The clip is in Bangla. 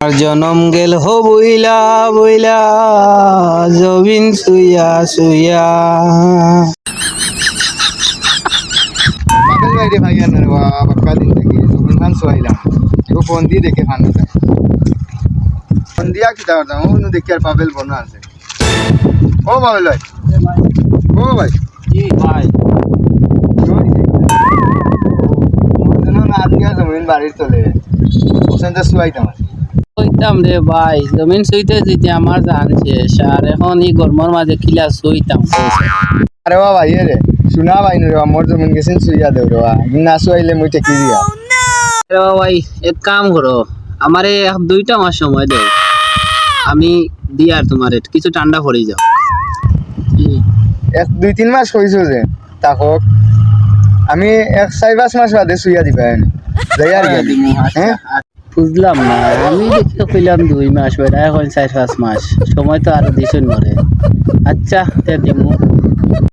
আর জনম গেল হো বইলা বইলা জবিন সুইয়া সুইয়া। পাগল বাইরে ভাই আনার বাক্কা দিন থেকে যখন ফান সোয়াইলাম এগো ফোন দিয়ে দেখে ফান হতে ফোন দিয়া কি দাও দাও অনু দেখি আর পাবেল বনা আছে। ও পাবেল ভাই, ও ভাই কি ভাই বাড়ির চলে ওখান শুয়াইতাম শুইতাম রে ভাই, জমিন শুইতে যেতে আমার জান শেষ, আর এখন এই গরমের মাঝে কিলা শুইতাম। আরে বা ভাই রে শুনা ভাই রে আমার জমিন গেছেন শুইয়া দেও রে না শুয়াইলে মুই টেকি দিয়া। আরে ভাই এক কাম করো, আমারে 2টা মাস সময় দাও, আমি দিয়ার তোমার কিছু ঠান্ডা পড়ে যাও। এক 2-3 মাস হইছো যে তাকক আমি 1-5 মাস বাদে শুইয়া দিবা যাই আর কি। হ্যাঁ বুঝলাম না, আমি দেখতে কইলাম 2 মাস বেড়া, এখন 4-5 মাস সময় তো আরো দিছুন মরে। আচ্ছা তে দিমু।